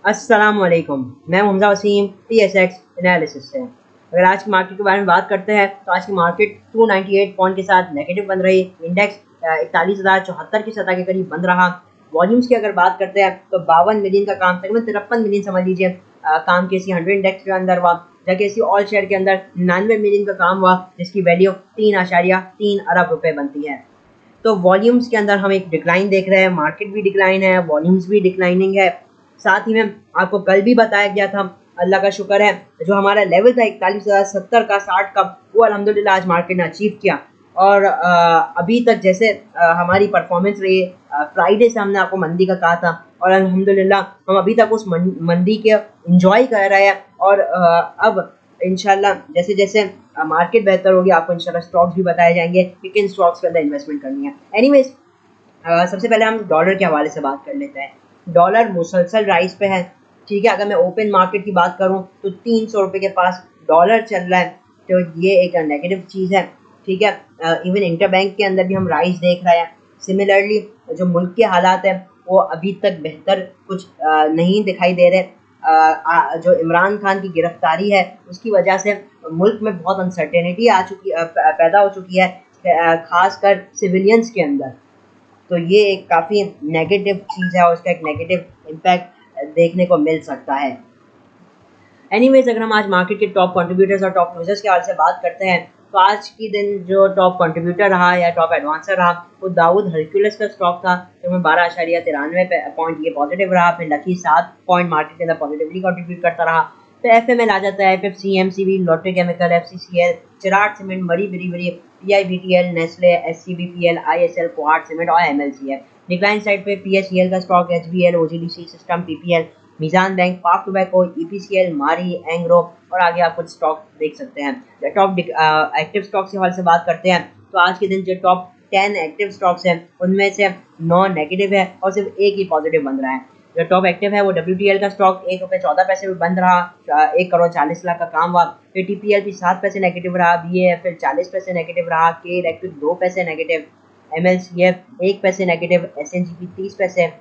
अस्सलामुअलैकुम। मैं Muhammad Wasim TSX analysis से। अगर आज की मार्केट के बारे में बात करते हैं तो आज की मार्केट 298 पॉइंट के साथ नेगेटिव बन रही। इंडेक्स 41,074 की सतह के करीब बंद रहा। वॉल्यूम्स की अगर बात करते हैं तो 52 मिलियन का काम, तकरीबन 53 मिलियन समझ लीजिए, काम KC 100 इंडेक्स के अंदर हुआ, जबकि KC ऑल शेयर के अंदर 99 मिलियन का काम हुआ, जिसकी वैल्यू 3.3 अरब रुपए बनती है। तो वॉल्यूम्स के अंदर हम एक डिक्लाइन देख रहे हैं, मार्केट भी डिक्लाइन है, वॉल्यूम्स भी डिक्लाइनिंग है। साथ ही में आपको कल भी बताया गया था, अल्लाह का शुक्र है, जो हमारा लेवल था 41,070 का 60 का, वो अल्हम्दुलिल्लाह आज मार्केट ने अचीव किया। और अभी तक जैसे हमारी परफॉर्मेंस रही, फ्राइडे से हमने आपको मंदी का कहा था और अल्हम्दुलिल्लाह हम अभी तक उस मंदी के इंजॉय कर रहे हैं। और अब इंशाल्लाह जैसे जैसे मार्केट बेहतर होगी, आपको इंशाल्लाह स्टॉक्स भी बताए जाएंगे कि किन स्टॉक्स के अंदर इन्वेस्टमेंट करनी है। एनीवेज, सबसे पहले हम डॉलर के हवाले से बात कर लेते हैं। डॉलर मुसलसल राइज पे है, ठीक है। अगर मैं ओपन मार्केट की बात करूं तो 300 रुपये के पास डॉलर चल रहा है, तो ये एक नेगेटिव चीज़ है, ठीक है। इवन इंटरबैंक के अंदर भी हम राइज देख रहे हैं। सिमिलरली जो मुल्क के हालात हैं वो अभी तक बेहतर कुछ नहीं दिखाई दे रहे। जो इमरान खान की गिरफ्तारी है उसकी वजह से मुल्क में बहुत अनसर्टेनिटी पैदा हो चुकी है, खासकर सिविलियंस के अंदर। तो ये एक काफ़ी नेगेटिव चीज़ है और उसका एक नेगेटिव इम्पैक्ट देखने को मिल सकता है। एनीवेज, अगर हम आज मार्केट के टॉप कंट्रीब्यूटर्स और टॉप लूजर्स के हाल से बात करते हैं तो आज की दिन जो टॉप कंट्रीब्यूटर रहा या टॉप एडवांसर रहा वो दाऊद हरक्यूलिस का स्टॉक था, जिसमें 12.93 पॉइंट ये पॉजिटिव रहा। फिर लकी 7 पॉइंट मार्केट के अंदर पॉजिटिवली कंट्रीब्यूट करता रहा। फिर FML आ जाता है, FFC, MCB, Lotte chemical, FCCL, चिराग cement, Murree brewery, PIBTL, Nestle, SCBPL, ISL, Kohat cement और MLCL। डिक्लाइन साइड पे PSEL का stock, HBL, OGDC system, PPL, Meezan bank, Pak tobacco, EPCL, Mari, Engro और आगे आप कुछ स्टॉक देख सकते हैं। टॉप एक्टिव स्टॉक्स के हवाले से बात करते हैं तो आज के दिन जो टॉप 10 एक्टिव स्टॉक्स हैं उनमें से 9 नेगेटिव है और सिर्फ एक ही पॉजिटिव बन रहा है। जो टॉप एक्टिव है वो WTL का स्टॉक ₹1.14 में बंद रहा, 1,40,00,000 का काम हुआ। फिर TPLP 7 पैसे नेगेटिव रहा, BAFL 40 पैसे नेगेटिव रहा, K इलेक्ट्रिक 2 पैसे नेगेटिव, MLCF 1 पैसे नेगेटिव, SNGP 30 पैसे,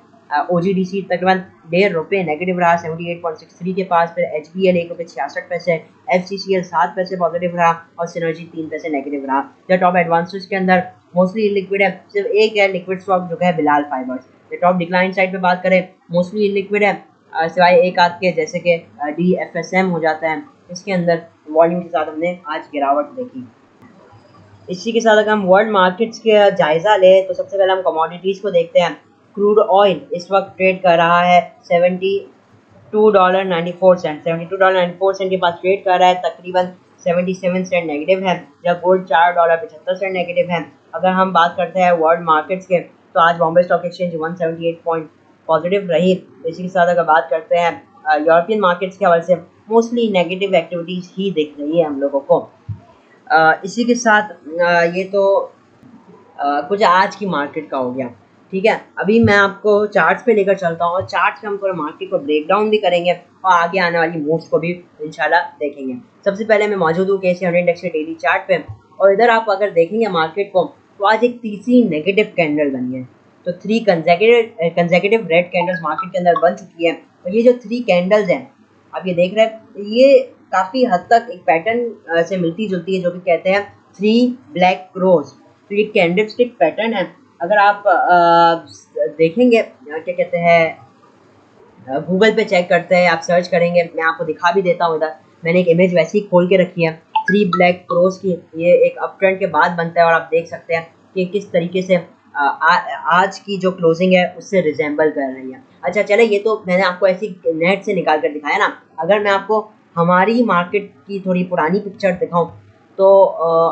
OGDC तकरीबन ₹1.5 नेगेटिव रहा 78.63 के पास। फिर HBL ₹1.66, FCCL 7 पैसे पॉजिटिव रहा और सिनर्जी 3 पैसे नेगेटिव रहा। जो टॉप एडवांसेस के अंदर मोस्टली लिक्विड है, सिर्फ एक है लिक्विड स्टॉक जो है बिलाल फाइबर्स। जो टॉप डिक्लाइन साइड पे बात करें मोस्टली लिक्विड है, सिवाय एक आध के जैसे कि DFSM हो जाता है, इसके अंदर वॉल्यूम के साथ हमने आज गिरावट देखी। इसी के साथ अगर हम वर्ल्ड मार्केट्स के जायज़ा लें तो सबसे पहले हम कमोडिटीज़ को देखते हैं। क्रूड ऑयल इस वक्त ट्रेड कर रहा है $72.94 के पास ट्रेड कर रहा है, तकरीबन 77 सेंट नेगेटिव है, जब गोल्ड $4.75 नेगेटिव है। अगर हम बात करते हैं वर्ल्ड मार्केट्स के तो आज Bombay stock exchange 178 point positive रही। इसी के साथ अगर बात करते हैं यूरोपियन मार्केट्स के हवाले से मोस्टली नेगेटिव एक्टिविटीज़ ही दिख रही है हम लोगों को। इसी के साथ ये तो कुछ आज की मार्केट का हो गया, ठीक है। अभी मैं आपको चार्ट्स पे लेकर चलता हूँ और चार्ट्स पे हम पूरे मार्केट को ब्रेक डाउन भी करेंगे और आगे आने वाली मूव्स को भी इंशाल्लाह देखेंगे। सबसे पहले मैं मौजूद हूँ KC 100 इंडेक्स के डेली चार्ट पे और इधर आप अगर देखेंगे मार्केट को तो आज एक तीसरी नेगेटिव कैंडल बनी है। तो 3 कंसेक्यूटिव रेड कैंडल्स मार्केट के अंदर बन चुकी है और ये जो 3 कैंडल्स हैं आप ये देख रहे हैं, ये काफ़ी हद तक एक पैटर्न से मिलती जुलती है जो कि कहते हैं 3 ब्लैक क्रोज। तो ये कैंडलस्टिक पैटर्न है। अगर आप देखेंगे क्या कहते हैं, गूगल पे चेक करते हैं, आप सर्च करेंगे, मैं आपको दिखा भी देता हूँ। इधर मैंने एक इमेज वैसे ही खोल के रखी है 3 ब्लैक क्रोज की। ये एक अप ट्रेंड के बाद बनता है और आप देख सकते हैं कि किस तरीके से आज की जो क्लोजिंग है उससे रिजेंबल कर रही है। अच्छा चले, ये तो मैंने आपको ऐसी नेट से निकाल कर दिखाया ना। अगर मैं आपको हमारी मार्केट की थोड़ी पुरानी पिक्चर दिखाऊं तो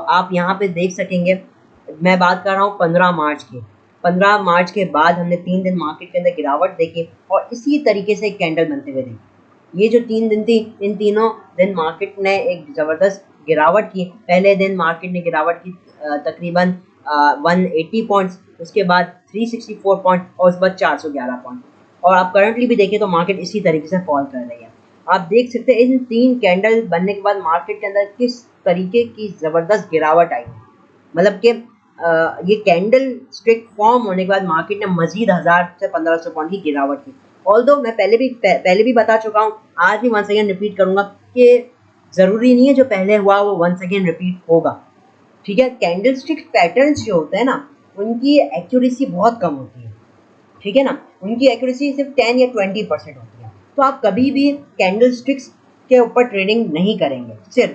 आप यहाँ पे देख सकेंगे। मैं बात कर रहा हूँ 15 मार्च की। 15 मार्च के बाद हमने 3 दिन मार्केट के अंदर गिरावट देखी और इसी तरीके से एक कैंडल बनते हुए देखी। ये जो 3 दिन थी, इन तीनों दिन मार्केट ने एक ज़बरदस्त गिरावट की। पहले दिन मार्केट ने गिरावट की तकरीबन 180 पॉइंट्स, उसके बाद 364 पॉइंट और उसके बाद 411 पॉइंट। और आप करंटली भी देखें तो मार्केट इसी तरीके से फॉल कर रही है। आप देख सकते हैं इन 3 कैंडल बनने के बाद मार्केट के अंदर किस तरीके की ज़बरदस्त गिरावट आई है। मतलब कि ये कैंडल स्टिक फॉर्म होने के बाद मार्केट ने मजीद 1000 से 1500 पॉइंट की गिरावट की। ऑल्दो मैं पहले भी बता चुका हूँ, आज भी वंस अगेन रिपीट करूँगा कि ज़रूरी नहीं है जो पहले हुआ वो वंस अगेन रिपीट होगा। ठीक है, कैंडलस्टिक पैटर्न्स जो होते हैं ना, उनकी एक्यूरेसी बहुत कम होती है। ठीक है ना, उनकी एक्यूरेसी सिर्फ 10 या 20% होती है। तो आप कभी भी कैंडलस्टिक्स के ऊपर ट्रेडिंग नहीं करेंगे सिर्फ।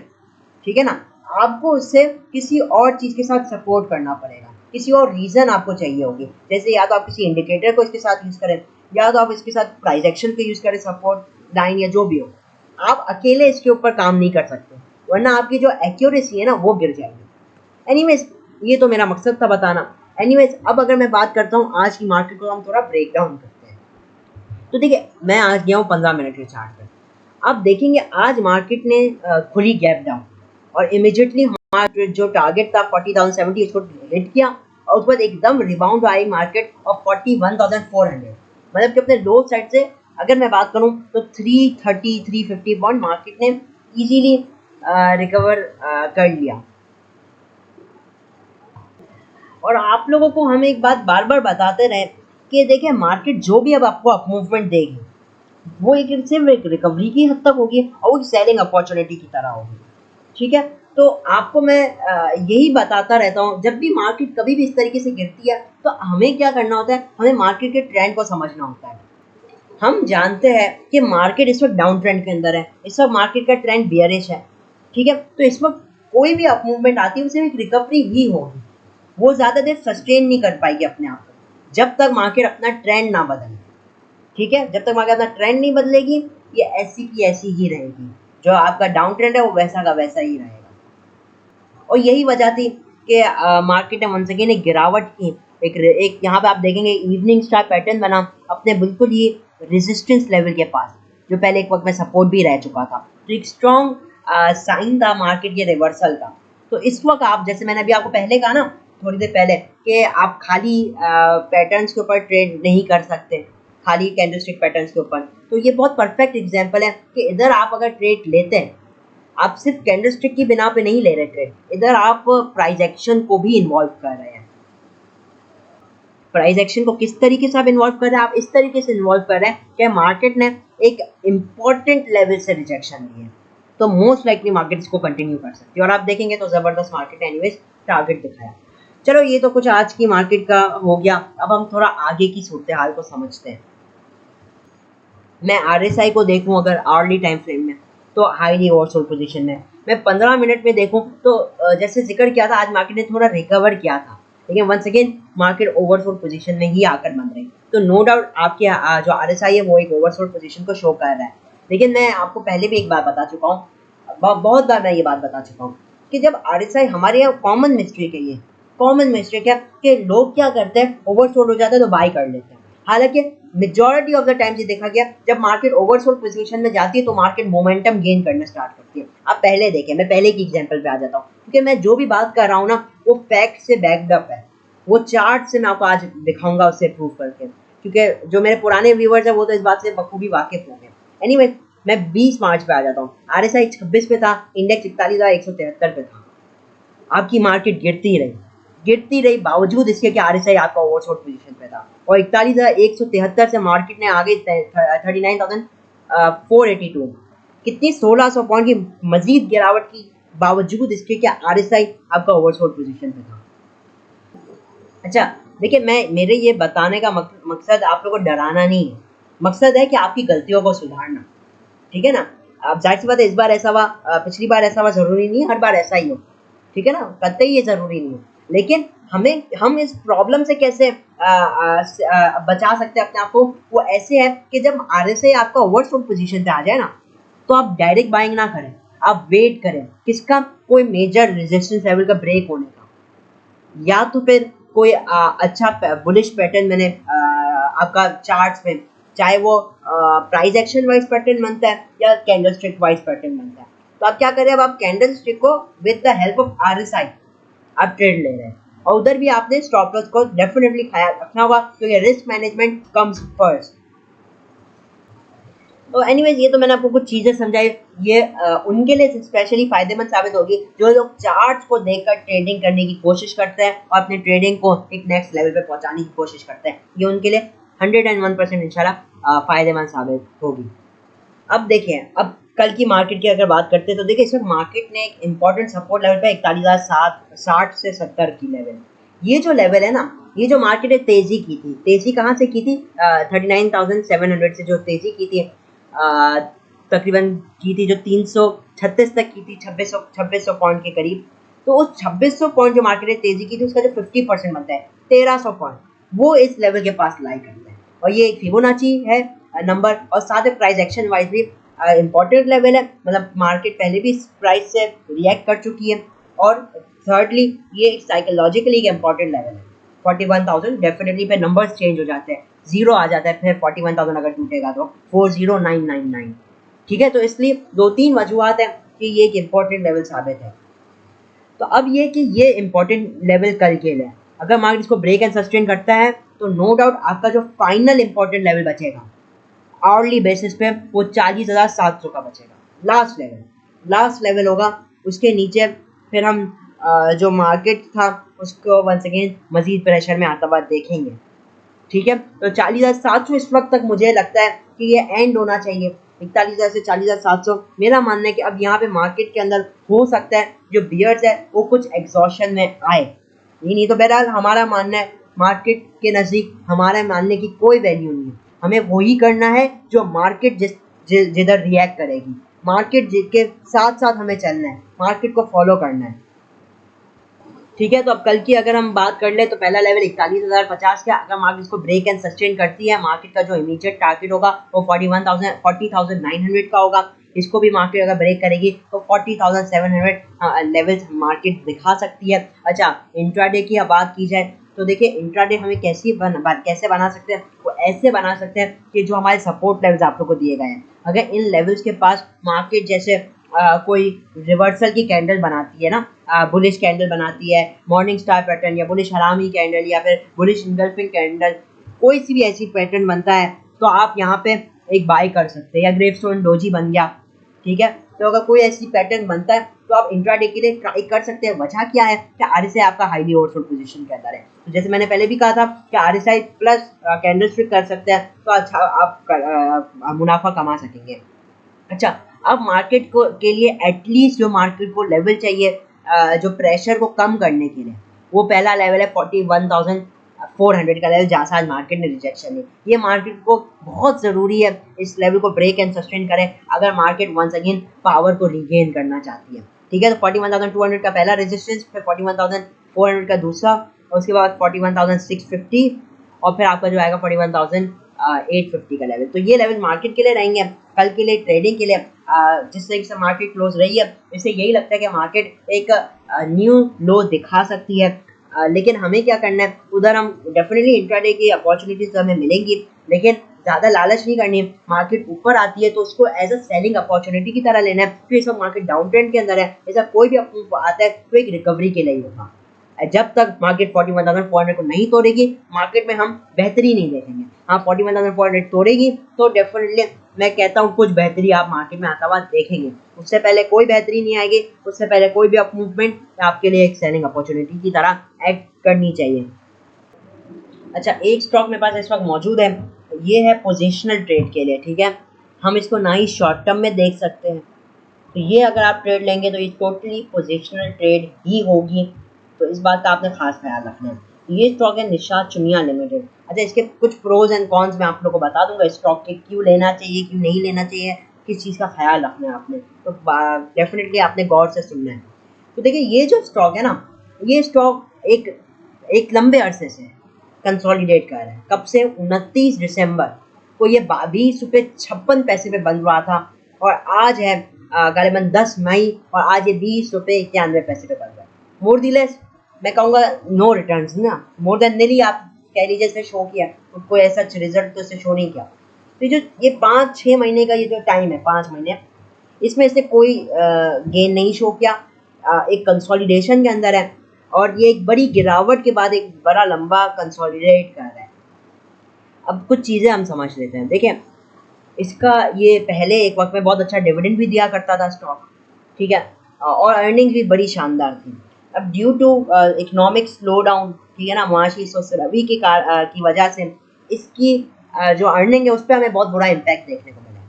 ठीक है ना, आपको उससे किसी और चीज़ के साथ सपोर्ट करना पड़ेगा, किसी और रीज़न आपको चाहिए होगी। जैसे या तो आप किसी इंडिकेटर को इसके साथ यूज़ करें, या तो आप इसके साथ प्राइस एक्शन को यूज़ करें, सपोर्ट लाइन या जो भी हो। आप अकेले इसके ऊपर काम नहीं कर सकते, वरना आपकी जो एक्यूरेसी है ना वो गिर जाएगी। एनीवेज, ये तो मेरा मकसद था बताना। एनीवेज, अब अगर मैं बात करता हूँ आज की मार्केट को, हम थोड़ा ब्रेक डाउन करते हैं। तो देखिए, मैं आज गया हूँ 15 मिनट के चार्ट पर। आप देखेंगे आज मार्केट ने खुली गैप डाउन और इमीडिएटली हमारा जो टारगेट था 40,070 इसको हिट किया, और उसके बाद एकदम रिबाउंड आई मार्केट ऑफ 41,400। मतलब कि अपने लो साइड से अगर मैं बात करूं तो 330 350 पॉइंट मार्केट ने इजीली रिकवर कर लिया। और आप लोगों को हम एक बात बार बार बताते रहे कि देखिए, मार्केट जो भी अब आपको अप मूवमेंट देगी वो सिर्फ एक रिकवरी की हद तक होगी और वो सेलिंग अपॉर्चुनिटी की तरह होगी। ठीक है, तो आपको मैं यही बताता रहता हूँ, जब भी मार्केट कभी भी इस तरीके से गिरती है तो हमें क्या करना होता है, हमें मार्केट के ट्रेंड को समझना होता है। हम जानते हैं कि मार्केट इस वक्त डाउन ट्रेंड के अंदर है, इस वक्त मार्केट का ट्रेंड बियरिश है। ठीक है, तो इस वक्त कोई भी अप मूवमेंट आती है उसे एक रिकवरी ही होगी, वो ज़्यादा देर सस्टेन नहीं कर पाएगी अपने आप को, जब तक मार्केट अपना ट्रेंड ना बदले। ठीक है, जब तक मार्केट अपना ट्रेंड नहीं बदलेगी, ये ऐसी की ऐसी ही रहेगी। जो आपका डाउन ट्रेंड है वो वैसा का वैसा ही रहेगा। और यही वजह थी कि मार्केट ने वंस अगेन एक गिरावट की। एक यहाँ पे आप देखेंगे इवनिंग स्टार पैटर्न बना अपने बिल्कुल ही रेजिस्टेंस लेवल के पास, जो पहले एक वक्त में सपोर्ट भी रह चुका था। तो एक स्ट्रॉन्ग साइन था मार्केट के रिवर्सल का। तो इस वक्त आप, जैसे मैंने अभी आपको पहले कहा ना, थोड़ी देर पहले, कि आप खाली पैटर्न्स के ऊपर ट्रेड नहीं कर सकते, खाली कैंडलस्टिक पैटर्न्स के ऊपर। तो ये बहुत परफेक्ट एग्जांपल है कि इधर आप अगर ट्रेड लेते हैं, आप सिर्फ कैंडलस्टिक की बिना पे नहीं ले रहे ट्रेड, इधर आप प्राइस एक्शन को भी इन्वॉल्व कर रहे हैं। प्राइस एक्शन को किस तरीके से आप इन्वॉल्व कर रहे हैं? आप इस तरीके से इन्वॉल्व कर रहे हैं कि मार्केट ने एक इम्पॉर्टेंट लेवल से रिजेक्शन ली है, तो मोस्ट लाइकली मार्केट इसको कंटिन्यू कर सकती है। और आप देखेंगे तो ज़बरदस्त मार्केट ने एनीवेज टारगेट दिखाया। चलो, ये तो कुछ आज की मार्केट का हो गया। अब हम थोड़ा आगे की सूरत हाल को समझते हैं। मैं RSI को देखूं अगर आवर्ली टाइम फ्रेम में, तो हाईली ओवरसोल्ड पोजीशन में। मैं 15 मिनट में देखूं तो जैसे जिक्र किया था, आज मार्केट ने थोड़ा रिकवर किया था, लेकिन once again market oversold position में ही आकर बंद रही। तो नो डाउट आपके जो RSI है वो एक ओवरसोल्ड पोजीशन को शो कर रहा है। लेकिन मैं आपको पहले भी एक बात बता चुका हूँ, बहुत बार मैं ये बात बता चुका हूँ कि जब RSI हमारे यहाँ कॉमन मिस्टेक है, ये कॉमन मिस्टेक है कि लोग क्या करते हैं, ओवरसोल्ड हो जाता है तो बाय कर लेते हैं। हालांकि मेजॉरिटी ऑफ द टाइम्स ये देखा गया, जब मार्केट ओवरसोल्ड पोजीशन में जाती है तो मार्केट मोमेंटम गेन करना स्टार्ट करती है। आप पहले देखें, मैं पहले की एग्जांपल पे आ जाता हूँ, क्योंकि मैं जो भी बात कर रहा हूँ ना वो फैक्ट से बैक्ड अप है। वो चार्ट से मैं आपको आज दिखाऊंगा उससे प्रूव करके, क्योंकि जो मेरे पुराने व्यूवर्स हैं वो तो इस बात से बखूबी वाकिफ होंगे। एनीवे, मैं 20 मार्च पे आ जाता हूँ। RSI 26 पे था, इंडेक्स 41,173 पे था। आपकी मार्केट गिरती रही बावजूद इसके कि RSI आपका ओवरसोल्ड पोजीशन पे था, और 41,173 से मार्केट ने आगे 39,482, कितनी 1600 पॉइंट की मजीद गिरावट की बावजूद इसके कि RSI आपका ओवरसोल्ड पोजीशन पे था। अच्छा, देखिए, मेरे ये बताने का मकसद आप लोगों को डराना नहीं है, मकसद है कि आपकी गलतियों को सुधारना। ठीक है ना, अब जाहिर सी बात है, इस बार ऐसा हुआ, पिछली बार ऐसा हुआ, ज़रूरी नहीं है हर बार ऐसा ही हो। ठीक है ना, कतई ये ज़रूरी नहीं है। लेकिन हम इस प्रॉब्लम से कैसे बचा सकते हैं अपने आप को, वो ऐसे है कि जब RSI आपका ओवरसोल्ड पोजीशन पे आ जाए ना, तो आप डायरेक्ट बाइंग ना करें, आप वेट करें किसका, कोई मेजर रेजिस्टेंस लेवल का ब्रेक होने का, या तो फिर कोई अच्छा बुलिश पैटर्न मैंने आपका चार्ट्स में, चाहे वो प्राइस एक्शन वाइज पैटर्न बनता है या कैंडलस्टिक वाइज पैटर्न बनता है। तो आप क्या करें, अब आप कैंडलस्टिक को with the help of RSI आप ट्रेड ले रहे हैं, और उधर भी आपने स्टॉप लॉस को डेफिनेटली ख्याल रखना होगा, क्योंकि रिस्क मैनेजमेंट कम्स फर्स्ट। तो एनीवेज, ये तो मैंने आपको कुछ चीज़ें समझाई। ये उनके लिए स्पेशली फ़ायदेमंद साबित होगी जो लोग चार्ट्स को देखकर ट्रेडिंग करने की कोशिश करते हैं और अपने ट्रेडिंग को एक नेक्स्ट लेवल पे पहुंचाने की कोशिश करते हैं। ये उनके लिए 101% इंशाल्लाह फ़ायदेमंद साबित होगी। अब देखिए, अब कल की मार्केट की अगर बात करते हैं तो देखिए इस वक्त मार्केट ने एक इम्पोर्टेंट सपोर्ट लेवल पे 41,760 से 70 की लेवल, ये जो लेवल है ना, ये जो मार्केट ने तेजी की थी, तेजी कहाँ से की थी, 39,700 से जो तेजी की थी, तकरीबन की थी जो 336 तक की थी, 2600 पॉइंट के करीब। तो उस 2600 पॉइंट जो मार्केट ने तेजी की थी उसका जो 50% बनता है 1300 पॉइंट, वो इस लेवल के पास लाई करता है और ये एक फिबोनाची है नंबर, और साथ ही प्राइस एक्शन वाइज भी इम्पोर्टेंट लेवल है, मतलब मार्केट पहले भी इस प्राइस से रिएक्ट कर चुकी है। और थर्डली ये साइकोलॉजिकली एक इम्पोर्टेंट लेवल है, 41,000 डेफिनेटली पे नंबर्स चेंज हो जाते हैं, जीरो आ जाता है, फिर 41,000 अगर टूटेगा तो 40999, ठीक है। तो इसलिए दो तीन वजूहत है कि ये एक इम्पोर्टेंट लेवल साबित है। तो अब ये कि ये इम्पोर्टेंट लेवल कल के लिए अगर मार्केट इसको ब्रेक एंड सस्टेन करता है तो नो डाउट आपका जो फाइनल इम्पोर्टेंट लेवल बचेगा आवरली बेसिस पे वो 40,700 का बचेगा, लास्ट लेवल होगा। उसके नीचे फिर हम जो मार्केट था उसको वंस अगेन मजीद प्रेशर में आता हुआ देखेंगे, ठीक है। तो 40,700 इस वक्त तक मुझे लगता है कि ये एंड होना चाहिए, 41,000 से 40,700 मेरा मानना है कि अब यहाँ पे मार्केट के अंदर हो सकता है जो बियर्स है वो कुछ एग्जॉशन में आए, ये नहीं तो बहरहाल हमारा मानना है मार्केट के नज़दीक हमारे मानने की कोई वैल्यू नहीं है, हमें वही करना है जो मार्केट जिधर रिएक्ट करेगी, मार्केट के साथ साथ हमें चलना है, मार्केट को फॉलो करना है, ठीक है। तो अब कल की अगर हम बात कर ले तो पहला लेवल 41,050 का, अगर मार्केट इसको ब्रेक एंड सस्टेन करती है मार्केट का जो इमीडिएट टारगेट होगा वो 40,900 का होगा। इसको भी मार्केट अगर ब्रेक करेगी तो 40,700 लेवल्स मार्केट दिखा सकती है। अच्छा, इंट्राडे की अब बात की जाए तो देखिए इंट्राडे हमें कैसे बना सकते हैं, वो ऐसे बना सकते हैं कि जो हमारे सपोर्ट लेवल्स आप लोग को दिए गए हैं, अगर इन लेवल्स के पास मार्केट जैसे कोई रिवर्सल की कैंडल बनाती है ना, बुलिश कैंडल बनाती है, मॉर्निंग स्टार पैटर्न या बुलिश हरामी कैंडल या फिर बुलिश इंगल्फिंग कैंडल, कोई सी भी ऐसी पैटर्न बनता है तो आप यहाँ पे एक बाय कर सकते हैं, या ग्रेवस्टोन डोजी बन गया, ठीक है। तो अगर कोई ऐसी पैटर्न बनता है तो आप इंट्राडे के लिए ट्राई कर सकते हैं। वजह क्या है कि आरएसआई आपका हाईली ओवरसोल्ड पोजीशन के अंदर है, तो जैसे मैंने पहले भी कहा था कि आरएसआई प्लस कैंडल स्टिक कर सकते हैं तो अच्छा आप मुनाफा कमा सकेंगे। अच्छा, अब मार्केट को के लिए एटलीस्ट जो मार्केट को लेवल चाहिए जो प्रेशर को कम करने के लिए, वो पहला लेवल है 41,400 का लेवल, जहाँ से आज मार्केट ने रिजेक्शन है। ये मार्केट को बहुत ज़रूरी है इस लेवल को ब्रेक एंड सस्टेन करें अगर मार्केट वंस अगेन पावर को रिगेन करना चाहती है, ठीक है। तो 41,200 का पहला रेजिस्टेंस, फिर 41,400 का दूसरा, और उसके बाद 41,650 और फिर आपका जो आएगा 41,850 का लेवल। तो ये लेवल मार्केट के लिए रहेंगे कल के लिए, ट्रेडिंग के लिए। जिस तरीके से मार्केट क्लोज रही है इससे यही लगता है कि मार्केट एक न्यू लो दिखा सकती है, लेकिन हमें क्या करना है, उधर हम डेफिनेटली इंट्राडे की अपॉर्चुनिटीज हमें मिलेंगी, लेकिन ज़्यादा लालच नहीं करनी है। मार्केट ऊपर आती है तो उसको एज अ सेलिंग अपॉर्चुनिटी की तरह लेना है, फिर सब मार्केट डाउन ट्रेंड के अंदर है, ऐसा कोई भी आता है तो एक रिकवरी के लिए ही होगा। जब तक मार्केट 41,400 को नहीं तोड़ेगी मार्केट में हम बेहतरी नहीं देखेंगे। हाँ, 41,400 तोड़ेगी तो डेफिनेटली मैं कहता हूँ कुछ बेहतरी आप मार्केट में आता हुआ देखेंगे, उससे पहले कोई बेहतरी नहीं आएगी, उससे पहले कोई भी अप मूवमेंट आपके लिए एक सेलिंग अपॉर्चुनिटी की तरह एक्ट करनी चाहिए। अच्छा, एक स्टॉक मेरे पास इस वक्त मौजूद है, ये है पोजिशनल ट्रेड के लिए, ठीक है। हम इसको ना ही शॉर्ट टर्म में देख सकते हैं, तो ये अगर आप ट्रेड लेंगे तो ये टोटली पोजिशनल ट्रेड ही होगी, तो इस बात का आपने खास ख्याल रखना है। ये स्टॉक है निशात चुनिया लिमिटेड। अच्छा, इसके कुछ प्रोज एंड कॉन्स मैं आप लोगों को बता दूंगा, स्टॉक के क्यों लेना चाहिए क्यों नहीं लेना चाहिए, किस चीज़ का ख्याल रखना है आपने, तो डेफिनेटली आपने गौर से सुनना है। तो देखिए ये जो स्टॉक है ना, ये स्टॉक एक लंबे अरसे से कंसोलिडेट कर रहा है। कब से? 29 दिसंबर को ये 22.56 पे बंद हुआ था और आज है गालिबन 10 मई और आज ये 20.91 पे बन रहा है। मोर दिलेस मैं कहूँगा नो रिटर्न्स ना, मोर देन नीली आप कह लीजिए इसने शो किया, तो कोई ऐसा रिजल्ट तो इससे शो नहीं किया। तो जो ये 5-6 महीने का ये जो टाइम है, 5 महीने, इसमें इसने कोई गेन नहीं शो किया, एक कंसोलिडेशन के अंदर है और ये एक बड़ी गिरावट के बाद एक बड़ा लंबा कंसोलिडेट कर रहा है। अब कुछ चीज़ें हम समझ लेते हैं। देखिए, इसका ये पहले एक वक्त में बहुत अच्छा डिविडेंड भी दिया करता था स्टॉक, ठीक है, और अर्निंग्स भी बड़ी शानदार थी। अब due to economic slow down, ठीक है ना, मुआशी सोच रवि की वजह से इसकी जो अर्निंग है उस पर हमें बहुत बुरा इम्पैक्ट देखने को मिला है।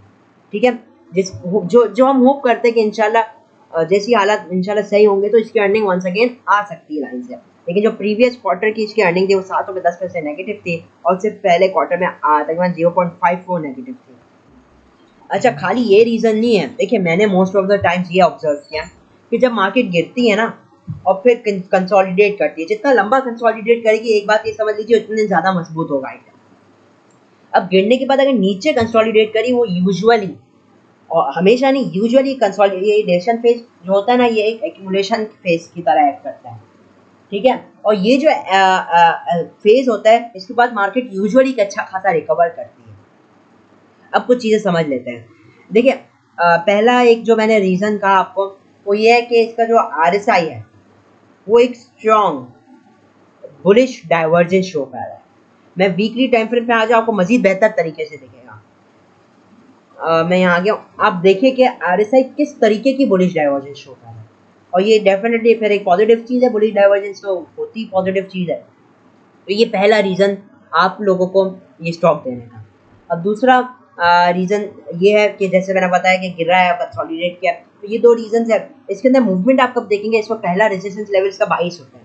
ठीक है, जो हम होप करते हैं कि इंशाल्लाह जैसी हालात इंशाल्लाह सही होंगे तो इसकी अर्निंग वंस अगेन आ सकती है लाइन से। लेकिन जो प्रीवियस क्वार्टर की इसकी अर्निंग थी वो 7.10 पैसे नेगेटिव थी और सिर्फ पहले क्वार्टर में तकरीबन 0.54 नेगेटिव थी। अच्छा, खाली ये रीज़न नहीं है। देखिए, मैंने मोस्ट ऑफ द टाइम्स ये ऑब्जर्व किया कि जब मार्केट गिरती है ना और फिर कंसोलिडेट करती है, जितना लंबा कंसोलिडेट करेगी एक बात ये समझ लीजिए उतने ज़्यादा मजबूत होगा आइटम। अब गिरने के बाद अगर नीचे कंसोलिडेट करी, वो यूजुअली और हमेशा नहीं, यूजुअली कंसोलिडेशन फेज जो होता है ना, ये एक एक्यूमुलेशन फेज की तरह एक्ट करता है। ठीक है, और ये जो फेज होता है इसके बाद मार्केट यूजुअली अच्छा खासा रिकवर करती है। अब कुछ चीज़ें समझ लेते हैं। देखिए, पहला एक जो मैंने रीज़न कहा आपको वो ये है कि इसका जो RSI है वो एक स्ट्रॉन्ग बुलिश डाइवर्जेंस शो कर रहा है। मैं वीकली टाइम फ्रेम पे आ जाऊँ, आपको मज़ीद बेहतर तरीके से दिखेगा। मैं यहाँ आ गया हूँ, आप देखिए कि RSI किस तरीके की बुलिश डाइवर्जेंस शो कर रहा है, और ये डेफिनेटली फिर एक पॉजिटिव चीज़ है। बुलिश डाइवर्जेंस तो होती पॉजिटिव चीज़ है। तो ये पहला रीज़न आप लोगों को ये स्टॉक देने का। अब दूसरा रीज़न ये है कि जैसे मैंने बताया कि गिर रहा है, कंसोलिडेट किया, तो ये दो रीज़न है। इसके अंदर मूवमेंट आप कब देखेंगे, इसमें पहला रेजिस्टेंस लेवल इसका 22 रुपये,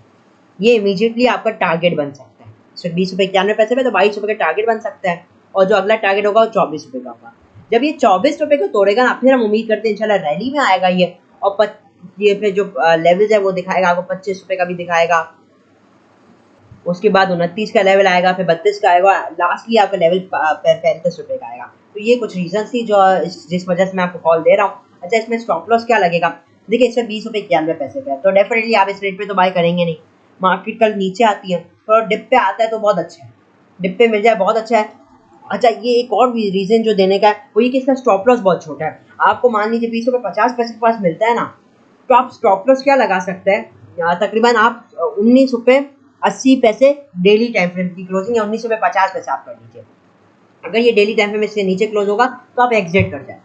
ये इमीडिएटली आपका टारगेट बन सकता है। सिर्फ 20.91 पे तो 22 रुपये का टारगेट बन सकता है, और जो अगला टारगेट होगा वो 24 रुपये का होगा। जब ये 24 रुपये को तोड़ेगा ना, फिर हम उम्मीद करते हैं इंशाल्लाह रैली में आएगा ये, और ये फिर जो लेवल्स है वो दिखाएगा आपको, 25 रुपये का भी दिखाएगा, उसके बाद 29 का लेवल आएगा, फिर 32 का आएगा, लास्टली आपका लेवल 35 रुपये का आएगा। तो ये कुछ रीजन थी जो जिस वजह से मैं आपको कॉल दे रहा हूँ। अच्छा, इसमें स्टॉप लॉस क्या लगेगा? देखिए, इसमें 20.91 रुपये पे है, तो डेफिनेटली आप इस रेट पे तो बाय करेंगे नहीं। मार्केट कल नीचे आती है, थोड़ा डिप पे आता है तो बहुत अच्छा है, डिप पे मिल जाए बहुत अच्छा है। अच्छा, ये एक और भी रीजन जो देने का है वो ये कि इसका स्टॉप लॉस बहुत छोटा है। आपको मान लीजिए 20.50 के पास मिलता है ना, तो आप स्टॉप लॉस क्या लगा सकते हैं, तकरीबन आप 19.80 डेली टाइम फ्रेम की क्लोजिंग या 19.50 आप कर लीजिए। अगर ये डेली टाइम फ्रेम इससे नीचे क्लोज होगा तो आप एग्जिट कर जाए।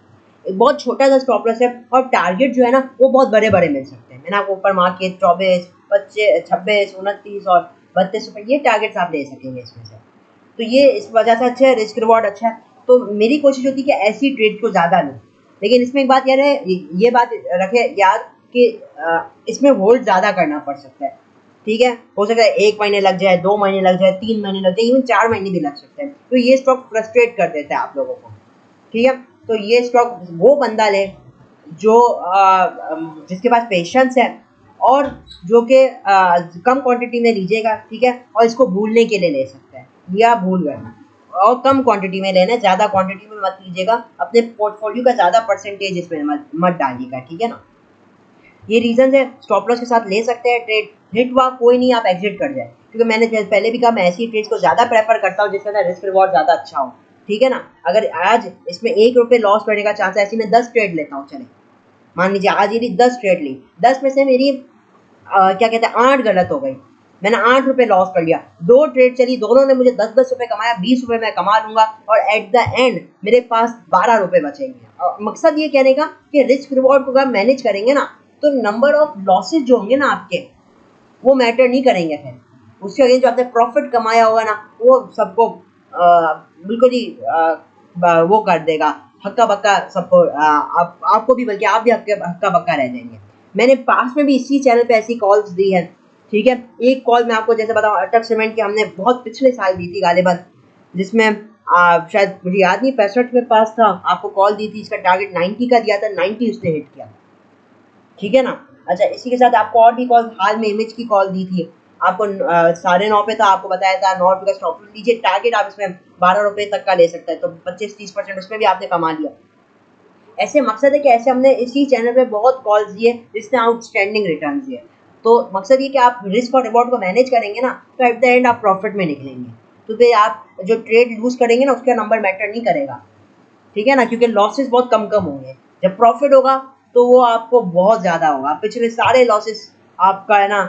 एक बहुत छोटा सा स्टॉप लॉस है, और टारगेट जो है ना वो बहुत बड़े बड़े मिल सकते हैं। मैंने आपको ऊपर मार्क किए 24, 25, 26, 29 और 32 रुपये, ये टारगेट्स आप ले सकेंगे इसमें से। तो ये इस वजह से अच्छा है, रिस्क रिवॉर्ड अच्छा है। तो मेरी कोशिश होती है कि ऐसी ट्रेड को ज़्यादा लूँ, लेकिन इसमें एक बात याद है, ये बात रखे याद कि इसमें होल्ड ज़्यादा करना पड़ सकता है। ठीक है, हो सकता है 1 महीने लग जाए, 2 महीने लग जाए, 3 महीने लग जाए, इवन 4 महीने भी लग सकते हैं। तो ये स्टॉक फ्रस्ट्रेट कर देता है आप लोगों को। ठीक है, तो ये स्टॉक वो बंदा ले जो जिसके पास पेशेंस है, और जो कि कम क्वांटिटी में लीजिएगा। ठीक है, और इसको भूलने के लिए ले सकते हैं, या भूल गए, और कम क्वांटिटी में लेना है, ज़्यादा क्वांटिटी में मत लीजिएगा। अपने पोर्टफोलियो का ज़्यादा परसेंटेज इसमें मत डालिएगा। ठीक है ना, ये रीजन है। स्टॉप लॉस के साथ ले सकते हैं ट्रेड, हिट हुआ कोई नहीं, आप एग्जिट कर जाए, क्योंकि मैंने पहले भी कहा मैं ऐसी ट्रेड्स को ज़्यादा प्रेफर करता हूँ जिसके अंदर रिस्क रिवॉर्ड ज़्यादा अच्छा हो। ठीक है ना, अगर आज इसमें 1 रुपये लॉस करने का चांस है, ऐसी मैं 10 ट्रेड लेता हूँ। चले, मान लीजिए आज ये 10 ट्रेड ली, 10 में से मेरी क्या कहते हैं 8 गलत हो गई, मैंने 8 रुपये लॉस कर लिया। 2 ट्रेड चली, दोनों ने मुझे 10-10 रुपये कमाया, 20 रुपये मैं कमा लूंगा, और एट द एंड मेरे पास 12 रुपये बचेंगे। मकसद ये कहने का कि रिस्क रिवॉर्ड को अगर मैनेज करेंगे ना, तो नंबर ऑफ लॉसेज जो होंगे ना आपके, वो मैटर नहीं करेंगे। फिर उसके अगेंस्ट जो आपने प्रॉफिट कमाया होगा ना, वो सबको बिल्कुल ही वो कर देगा, हक्का बक्का सबको, आपको भी, बल्कि आप भी हक्का बक्का रह जाएंगे। मैंने पास में भी इसी चैनल पे ऐसी कॉल्स दी है। ठीक है, एक कॉल मैं आपको जैसे बताऊँ, अटक सीमेंट की हमने बहुत पिछले साल दी थी गालिबन, जिसमें शायद मुझे याद नहीं 65 में पास था, आपको कॉल दी थी, इसका टारगेट 90 का दिया था, 90 उसने हिट किया। ठीक है ना। अच्छा, इसी के साथ आपको और भी कॉल, हाल में इमेज की कॉल दी थी आपको, 9:30 पे था, आपको बताया था 9 रुपये का स्टॉप लीजिए, टारगेट आप इसमें 12 रुपये तक का ले सकते हैं, तो 25-30% उसमें भी आपने कमा लिया। ऐसे मकसद है कि ऐसे हमने इसी चैनल पे बहुत कॉल्स दिए जिसने आउटस्टैंडिंग रिटर्न दिए। तो मकसद ये कि आप रिस्क और रिवॉर्ड को मैनेज करेंगे ना, तो एट द एंड आप प्रॉफिट में निकलेंगे। तो फिर आप जो ट्रेड लूज करेंगे ना, उसका नंबर मैटर नहीं करेगा। ठीक है ना, क्योंकि लॉसेस बहुत कम होंगे। जब प्रॉफिट होगा तो वो आपको बहुत ज़्यादा होगा, पिछले सारे लॉसेस आपका है ना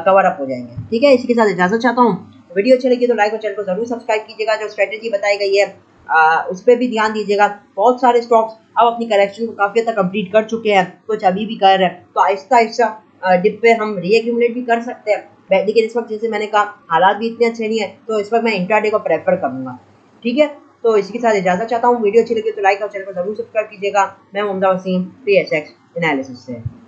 कवर अप हो जाएंगे। ठीक है, इसी के साथ इजाज़त चाहता हूँ। वीडियो अच्छी लगी तो लाइक और चैनल को ज़रूर सब्सक्राइब कीजिएगा। जो स्ट्रेटेजी बताई गई है उस पर भी ध्यान दीजिएगा। बहुत सारे स्टॉक्स अब अपनी करेक्शन को काफ़ी हद तक कंप्लीट कर चुके हैं, कुछ अभी भी कर रहे हैं, तो आहिस्ता आहिस्ता डिप पे हम रीएक्यूमुलेट भी कर सकते हैं। लेकिन इस वक्त जैसे मैंने कहा हालात भी इतने अच्छे नहीं है, तो इस वक्त मैं इंट्राडे को प्रेफर करूँगा। ठीक है, तो इसी के साथ इजाज़त चाहता हूँ। वीडियो अच्छी लगी तो लाइक और चैनल को जरूर सब्सक्राइब कीजिएगा। मैं मोहम्मद वसीम PSX एनालिसिस से।